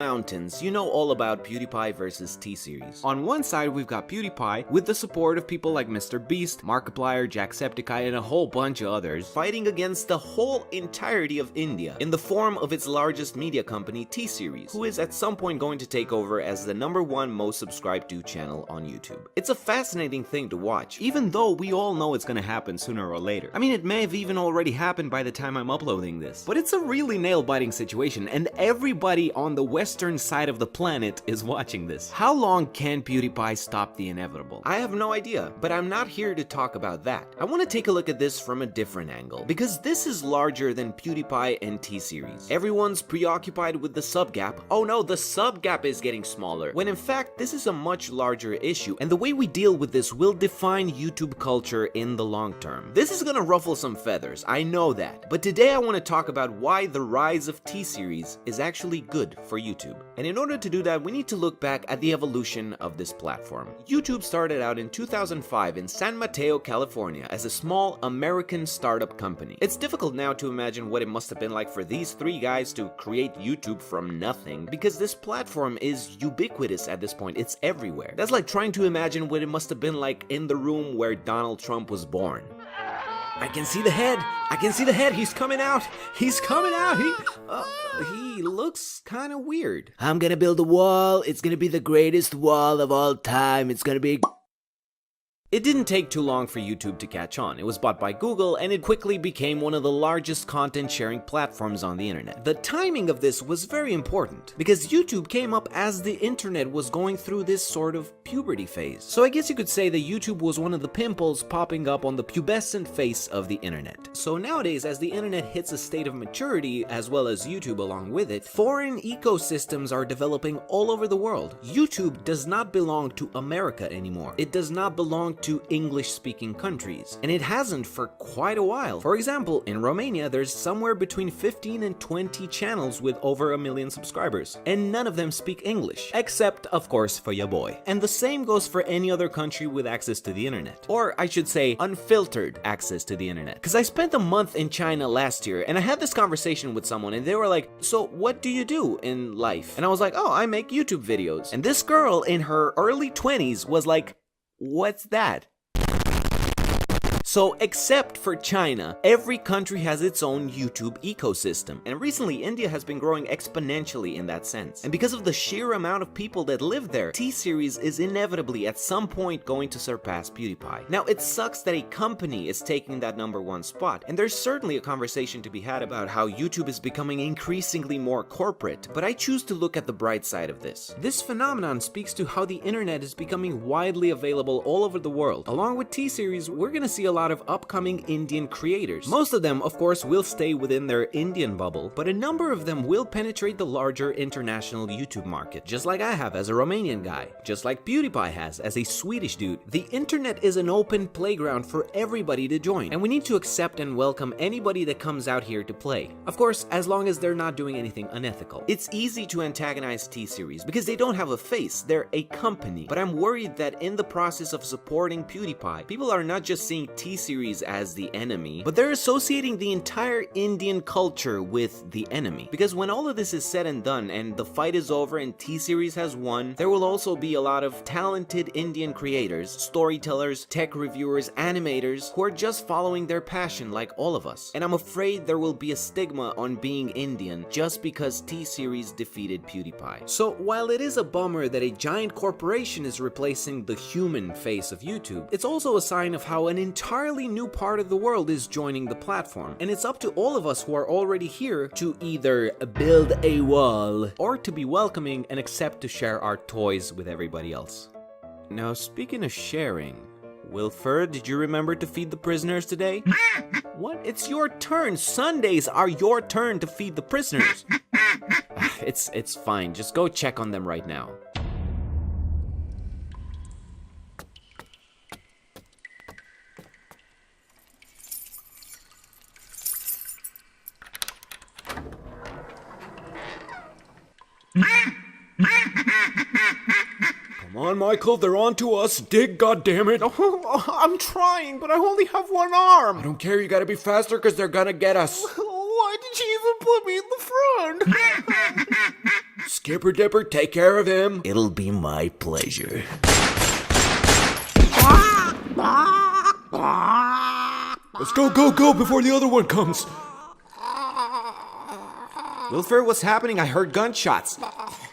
Mountains, you know all about PewDiePie versus T-Series. On one side, we've got PewDiePie, with the support of people like Mr. Beast, Markiplier, Jacksepticeye, and a whole bunch of others, fighting against the whole entirety of India, in the form of its largest media company, T-Series, who is at some point going to take over as the #1 most subscribed to channel on YouTube. It's a fascinating thing to watch, even though we all know it's gonna happen sooner or later. I mean, it may have even already happened by the time I'm uploading this. But it's a really nail-biting situation, and everybody on the western side of the planet is watching this. How long can PewDiePie stop the inevitable? I have no idea, but I'm not here to talk about that. I want to take a look at this from a different angle, because this is larger than PewDiePie and T-Series. Everyone's preoccupied with the sub gap. Oh no, the sub gap is getting smaller, when in fact this is a much larger issue, and the way we deal with this will define YouTube culture in the long term. This is gonna ruffle some feathers, I know that, but today I want to talk about why the rise of T-Series is actually good for YouTube. And in order to do that, we need to look back at the evolution of this platform. YouTube started out in 2005 in San Mateo, California as a small American startup company. It's difficult now to imagine what it must have been like for these three guys to create YouTube from nothing, because this platform is ubiquitous at this point, it's everywhere. That's like trying to imagine what it must have been like in the room where Donald Trump was born. I can see the head! I can see the head! He's coming out! He's coming out! He looks kind of weird. I'm gonna build a wall. It's gonna be the greatest wall of all time. It's gonna be... It didn't take too long for YouTube to catch on. It was bought by Google, and it quickly became one of the largest content sharing platforms on the internet. The timing of this was very important, because YouTube came up as the internet was going through this sort of puberty phase. So I guess you could say that YouTube was one of the pimples popping up on the pubescent face of the internet. So nowadays, as the internet hits a state of maturity, as well as YouTube along with it, foreign ecosystems are developing all over the world. YouTube does not belong to America anymore. It does not belong to English-speaking countries, and it hasn't for quite a while. For example, in Romania, there's somewhere between 15 and 20 channels with over 1 million subscribers, and none of them speak English, except, of course, for your boy. And the same goes for any other country with access to the internet, or I should say, unfiltered access to the internet. Because I spent a month in China last year, and I had this conversation with someone, and they were like, "So what do you do in life?" And I was like, "Oh, I make YouTube videos." And this girl in her early 20s was like, "What's that?" So, except for China, every country has its own YouTube ecosystem, and recently India has been growing exponentially in that sense. And because of the sheer amount of people that live there, T-Series is inevitably at some point going to surpass PewDiePie. Now, it sucks that a company is taking that #1 spot, and there's certainly a conversation to be had about how YouTube is becoming increasingly more corporate, but I choose to look at the bright side of this. This phenomenon speaks to how the internet is becoming widely available all over the world. Along with T-Series, we're gonna see a lot of upcoming Indian creators. Most of them, of course, will stay within their Indian bubble, but a number of them will penetrate the larger international YouTube market, just like I have as a Romanian guy, just like PewDiePie has as a Swedish dude. The internet is an open playground for everybody to join, and we need to accept and welcome anybody that comes out here to play. Of course, as long as they're not doing anything unethical. It's easy to antagonize T-Series because they don't have a face, they're a company, but I'm worried that in the process of supporting PewDiePie, people are not just seeing T-Series as the enemy, but they're associating the entire Indian culture with the enemy. Because when all of this is said and done and the fight is over and T-Series has won, there will also be a lot of talented Indian creators, storytellers, tech reviewers, animators who are just following their passion like all of us. And I'm afraid there will be a stigma on being Indian just because T-Series defeated PewDiePie. So while it is a bummer that a giant corporation is replacing the human face of YouTube, it's also a sign of how an entirely new part of the world is joining the platform, and it's up to all of us who are already here to either build a wall or to be welcoming and accept to share our toys with everybody else. Now, speaking of sharing, Wilford, did you remember to feed the prisoners today? What? It's your turn. Sundays are your turn to feed the prisoners. It's fine. Just go check on them right now. Come on, Michael, they're on to us. Dig, goddammit. Oh, I'm trying, but I only have one arm. I don't care, you gotta be faster because they're gonna get us. Why did you even put me in the front? Skipper Dipper, take care of him. It'll be my pleasure. Let's go before the other one comes. Wilford, what's happening? I heard gunshots.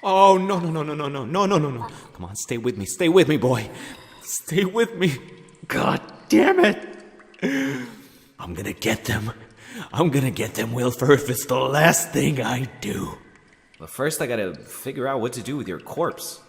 Oh, no. Come on, stay with me, boy. Stay with me. God damn it. I'm gonna get them, Wilford, if it's the last thing I do. But first I gotta figure out what to do with your corpse.